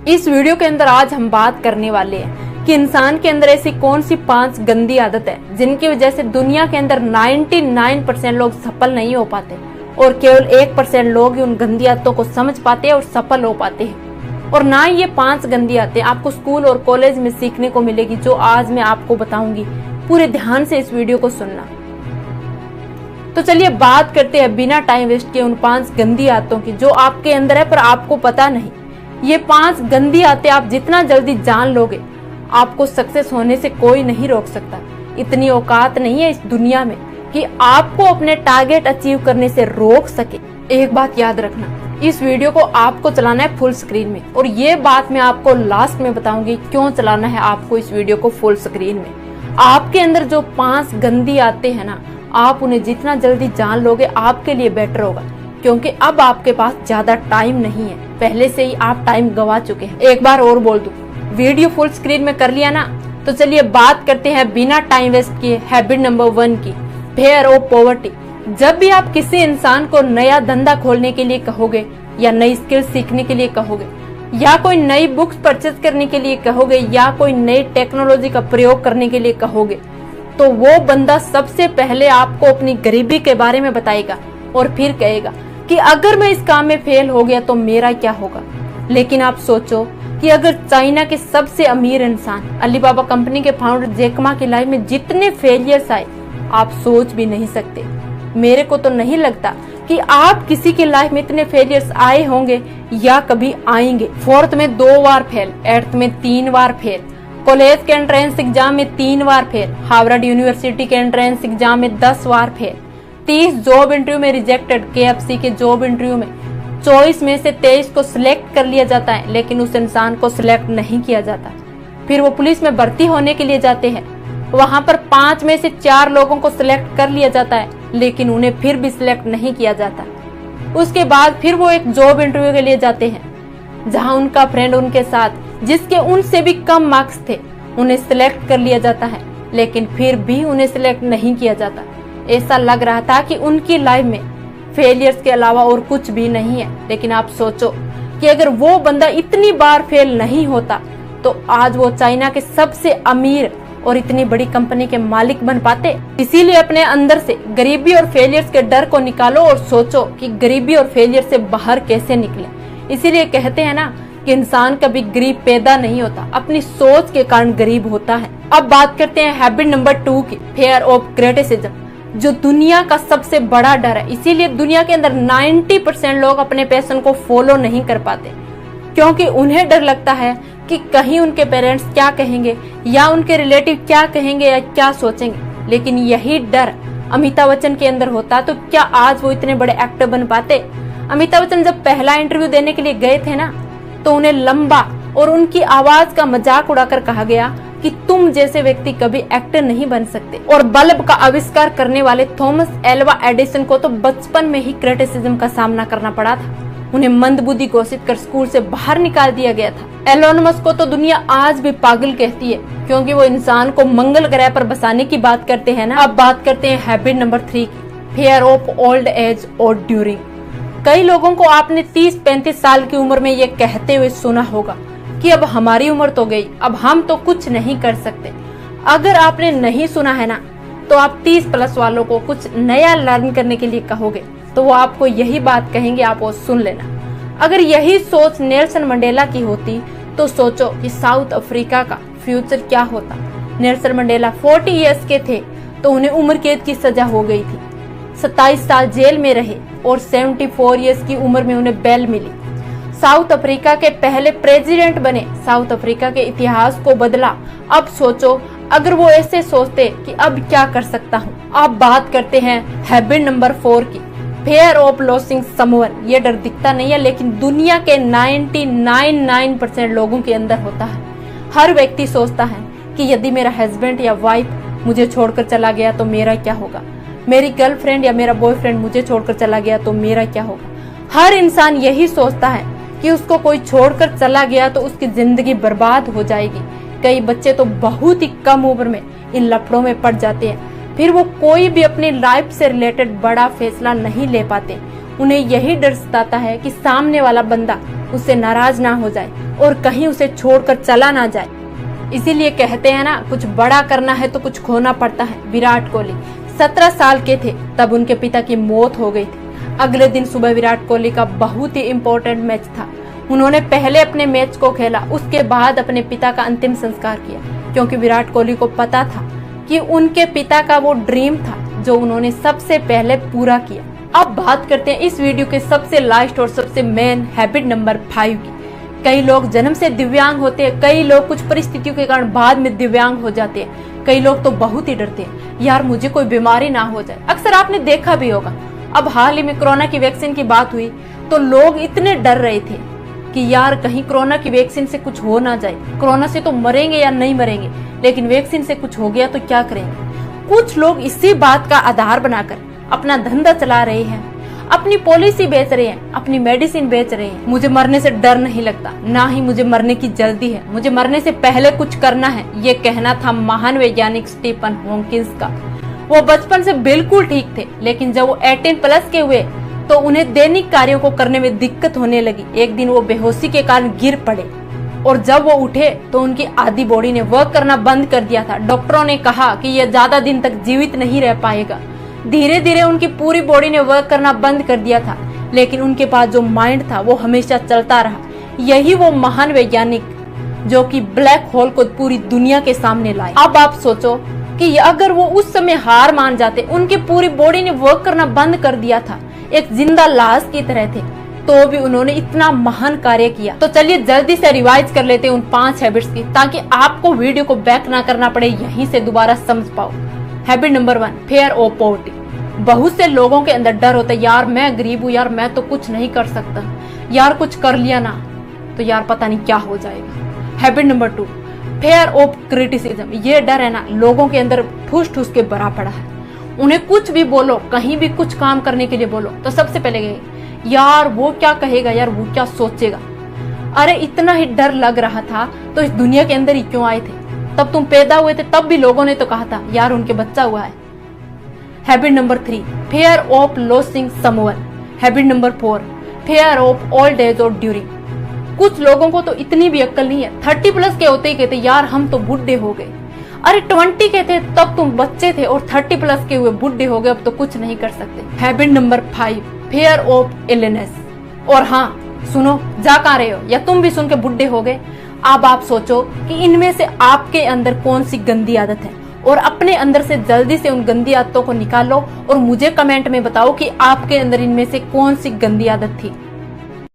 इस वीडियो के अंदर आज हम बात करने वाले हैं कि इंसान के अंदर ऐसी कौन सी 5 गंदी आदत है जिनकी वजह से दुनिया के अंदर 99% लोग सफल नहीं हो पाते और केवल 1% लोग ही उन गंदी आदतों को समझ पाते हैं और सफल हो पाते हैं। और ना ही ये 5 गंदी आदतें आपको स्कूल और कॉलेज में सीखने को मिलेगी, जो आज मैं आपको बताऊंगी। पूरे ध्यान से इस वीडियो को सुनना। तो चलिए बात करते हैं बिना टाइम वेस्ट किए उन 5 गंदी आदतों की जो आपके अंदर है पर आपको पता नहीं। ये 5 गंदी आदतें आप जितना जल्दी जान लोगे, आपको सक्सेस होने से कोई नहीं रोक सकता। इतनी औकात नहीं है इस दुनिया में कि आपको अपने टारगेट अचीव करने से रोक सके। एक बात याद रखना, इस वीडियो को आपको चलाना है फुल स्क्रीन में, और ये बात मैं आपको लास्ट में बताऊंगी क्यों चलाना है आपको इस वीडियो को फुल स्क्रीन में। आपके अंदर जो 5 गंदी आदतें हैं ना, आप उन्हें जितना जल्दी जान लोगे आपके लिए बेटर होगा, क्योंकि अब आपके पास ज्यादा टाइम नहीं है। पहले से ही आप टाइम गवा चुके हैं। एक बार और बोल दूं, वीडियो फुल स्क्रीन में कर लिया ना, तो चलिए बात करते हैं बिना टाइम वेस्ट किए हैबिट नंबर 1 की, फेयर ऑफ पॉवर्टी। जब भी आप किसी इंसान को नया धंधा खोलने के लिए कहोगे, या नई स्किल सीखने के लिए कहोगे, या कोई नई बुक्स परचेज करने के लिए कहोगे, या कोई नई टेक्नोलॉजी का प्रयोग करने के लिए कहोगे, तो वो बंदा सबसे पहले आपको अपनी गरीबी के बारे में बताएगा और फिर कहेगा कि अगर मैं इस काम में फेल हो गया तो मेरा क्या होगा। लेकिन आप सोचो कि अगर चाइना के सबसे अमीर इंसान अलीबाबा कंपनी के फाउंडर जैक मा की लाइफ में जितने फेलियर्स आए, आप सोच भी नहीं सकते। मेरे को तो नहीं लगता कि आप किसी की लाइफ में इतने फेलियर्स आए होंगे या कभी आएंगे। 4th में 2 बार फेल, 8th में 3 बार फेल, कॉलेज के एंट्रेंस एग्जाम में 3 बार फेल, हार्वर्ड यूनिवर्सिटी के एंट्रेंस एग्जाम में 10 बार फेल, 30 जॉब इंटरव्यू में रिजेक्टेड, KFC के जॉब इंटरव्यू में 24 में से 23 को सिलेक्ट कर लिया जाता है, लेकिन उस इंसान को सिलेक्ट नहीं किया जाता। फिर वो पुलिस में भर्ती होने के लिए जाते हैं, वहां पर 5 में से 4 लोगों को सिलेक्ट कर लिया जाता है, लेकिन उन्हें फिर भी सिलेक्ट नहीं किया जाता। उसके बाद फिर वो एक जॉब इंटरव्यू के लिए जाते हैं, जहां उनका फ्रेंड उनके साथ जिसके उनसे भी कम मार्क्स थे, उन्हें सिलेक्ट कर लिया जाता है, लेकिन फिर भी उन्हें सिलेक्ट नहीं किया जाता। ऐसा लग रहा था कि उनकी लाइफ में फेलियर्स के अलावा और कुछ भी नहीं है। लेकिन आप सोचो कि अगर वो बंदा इतनी बार फेल नहीं होता, तो आज वो चाइना के सबसे अमीर और इतनी बड़ी कंपनी के मालिक बन पाते। इसीलिए अपने अंदर से गरीबी और फेलियर्स के डर को निकालो और सोचो कि गरीबी और फेलियर से बाहर कैसे निकले। इसीलिए कहते हैं ना कि इंसान कभी गरीब पैदा नहीं होता, अपनी सोच के कारण गरीब होता है। अब बात करते हैं हैबिट नंबर 2 की, फेयर ऑफ क्रिटिसिज्म, जो दुनिया का सबसे बड़ा डर है। इसीलिए दुनिया के अंदर 90% लोग अपने पैशन को फॉलो नहीं कर पाते, क्योंकि उन्हें डर लगता है कि कहीं उनके पेरेंट्स क्या कहेंगे, या उनके रिलेटिव क्या कहेंगे या क्या सोचेंगे। लेकिन यही डर अमिताभ बच्चन के अंदर होता तो क्या आज वो इतने बड़े एक्टर बन पाते। अमिताभ बच्चन जब पहला इंटरव्यू देने के लिए गए थे ना, तो उन्हें लंबा और उनकी आवाज का मजाक उड़ाकर कहा गया कि तुम जैसे व्यक्ति कभी एक्टर नहीं बन सकते। और बल्ब का आविष्कार करने वाले थॉमस एल्वा एडिसन को तो बचपन में ही क्रिटिसिज्म का सामना करना पड़ा था। उन्हें मंदबुद्धि घोषित कर स्कूल से बाहर निकाल दिया गया था। एलोन मस्क को तो दुनिया आज भी पागल कहती है, क्योंकि वो इंसान को मंगल ग्रह पर बसाने की बात करते हैं ना। अब बात करते हैं हैबिट नंबर 3 की, फेयर ऑफ ओल्ड एज और ड्यूरिंग। कई लोगों को आपने 30-35 साल की उम्र में ये कहते हुए सुना होगा कि अब हमारी उम्र तो गई, अब हम तो कुछ नहीं कर सकते। अगर आपने नहीं सुना है ना, तो आप 30+ वालों को कुछ नया लर्न करने के लिए कहोगे, तो वो आपको यही बात कहेंगे, आप वो सुन लेना। अगर यही सोच नेल्सन मंडेला की होती, तो सोचो कि साउथ अफ्रीका का फ्यूचर क्या होता। नेल्सन मंडेला 40 इयर्स के थे तो उन्हें उम्र कैद की सजा हो गई थी। 27 साल जेल में रहे और 74 इयर्स की उम्र में उन्हें बेल मिली। साउथ अफ्रीका के पहले प्रेसिडेंट बने, साउथ अफ्रीका के इतिहास को बदला। अब सोचो अगर वो ऐसे सोचते कि अब क्या कर सकता हूँ। अब बात करते हैं हैबिट नंबर 4 की, फेयर ऑफ लॉसिंग समवन। ये डर दिखता नहीं है, लेकिन दुनिया के 99% लोगों के अंदर होता है। हर व्यक्ति सोचता है कि यदि मेरा हस्बैंड या वाइफ मुझे छोड़कर चला गया तो मेरा क्या होगा, मेरी गर्लफ्रेंड या मेरा बॉयफ्रेंड मुझे छोड़कर चला गया तो मेरा क्या होगा। हर इंसान यही सोचता है कि उसको कोई छोड़कर चला गया तो उसकी जिंदगी बर्बाद हो जाएगी। कई बच्चे तो बहुत ही कम उम्र में इन लफड़ों में पड़ जाते हैं, फिर वो कोई भी अपनी लाइफ से रिलेटेड बड़ा फैसला नहीं ले पाते। उन्हें यही डर सताता है कि सामने वाला बंदा उससे नाराज ना हो जाए, और कहीं उसे छोड़कर चला ना जाए। इसीलिए कहते हैं ना, कुछ बड़ा करना है तो कुछ खोना पड़ता है। विराट कोहली 17 साल के थे तब उनके पिता की मौत हो गई थी। अगले दिन सुबह विराट कोहली का बहुत ही इम्पोर्टेंट मैच था। उन्होंने पहले अपने मैच को खेला, उसके बाद अपने पिता का अंतिम संस्कार किया, क्योंकि विराट कोहली को पता था कि उनके पिता का वो ड्रीम था जो उन्होंने सबसे पहले पूरा किया। अब बात करते हैं इस वीडियो के सबसे लास्ट और सबसे मेन हैबिट नंबर 5 की। कई लोग जन्म से दिव्यांग होते हैं, कई लोग कुछ परिस्थितियों के कारण बाद में दिव्यांग हो जाते हैं, कई लोग तो बहुत ही डरते हैं, यार मुझे कोई बीमारी ना हो जाए। अक्सर आपने देखा भी होगा, अब हाल ही में कोरोना की वैक्सीन की बात हुई तो लोग इतने डर रहे थे कि यार कहीं कोरोना की वैक्सीन से कुछ हो ना जाए, कोरोना से तो मरेंगे या नहीं मरेंगे, लेकिन वैक्सीन से कुछ हो गया तो क्या करेंगे। कुछ लोग इसी बात का आधार बनाकर अपना धंधा चला रहे हैं, अपनी पॉलिसी बेच रहे हैं, अपनी मेडिसिन बेच रहे हैं। मुझे मरने से डर नहीं लगता, ना ही मुझे मरने की जल्दी है, मुझे मरने से पहले कुछ करना है, ये कहना था महान वैज्ञानिक स्टीफन हॉकिंस का। वो बचपन से बिल्कुल ठीक थे, लेकिन जब वो 18+ के हुए तो उन्हें दैनिक कार्यों को करने में दिक्कत होने लगी। एक दिन वो बेहोशी के कारण गिर पड़े और जब वो उठे तो उनकी आधी बॉडी ने वर्क करना बंद कर दिया था। डॉक्टरों ने कहा कि यह ज्यादा दिन तक जीवित नहीं रह पाएगा। धीरे धीरे उनकी पूरी बॉडी ने वर्क करना बंद कर दिया था, लेकिन उनके पास जो माइंड था वो हमेशा चलता रहा। यही वो महान वैज्ञानिक जो कि ब्लैक होल को पूरी दुनिया के सामने लाए। अब आप सोचो कि अगर वो उस समय हार मान जाते, उनकी पूरी बॉडी ने वर्क करना बंद कर दिया था, एक जिंदा लाश की तरह थे, तो भी उन्होंने इतना महान कार्य किया। तो चलिए जल्दी से रिवाइज कर लेते हैं उन 5 हैबिट्स की, ताकि आपको वीडियो को बैक ना करना पड़े, यहीं से दोबारा समझ पाओ। Habit number 1, fair of poverty. बहुत से लोगों के अंदर डर होता है, यार मैं गरीब हूँ, यार मैं तो कुछ नहीं कर सकता, यार कुछ कर लिया ना तो यार पता नहीं क्या हो जाएगा। Habit number 2, fair of criticism. ये डर है ना, लोगों के अंदर ठूस ठूस के भरा पड़ा है। उन्हें कुछ भी बोलो, कहीं भी कुछ काम करने के लिए बोलो तो सबसे पहले कहेंगे यार वो क्या कहेगा, यार वो क्या सोचेगा। अरे इतना ही डर लग रहा था तो इस दुनिया के अंदर ही क्यों आए थे? तब तुम पैदा हुए थे तब भी लोगों ने तो कहा था यार उनके बच्चा हुआ है। Habit number 3, fair of losing someone. Habit number 4, fair of old age और ड्यूरिंग। कुछ लोगों को तो इतनी भी अक्ल नहीं है, 30+ के होते ही कहते यार हम तो बुढ़े हो गए। अरे 20 के थे तब तुम बच्चे थे और 30+ के हुए बुढ़े हो गए, अब तो कुछ नहीं कर सकते। Habit number 5, fair of illness. और हाँ सुनो, जा कहाँ रहे हो, या तुम भी सुन के बुढ़े हो गए? अब आप सोचो कि इनमें से आपके अंदर कौन सी गंदी आदत है और अपने अंदर से जल्दी से उन गंदी आदतों को निकालो और मुझे कमेंट में बताओ कि आपके अंदर इनमें से कौन सी गंदी आदत थी।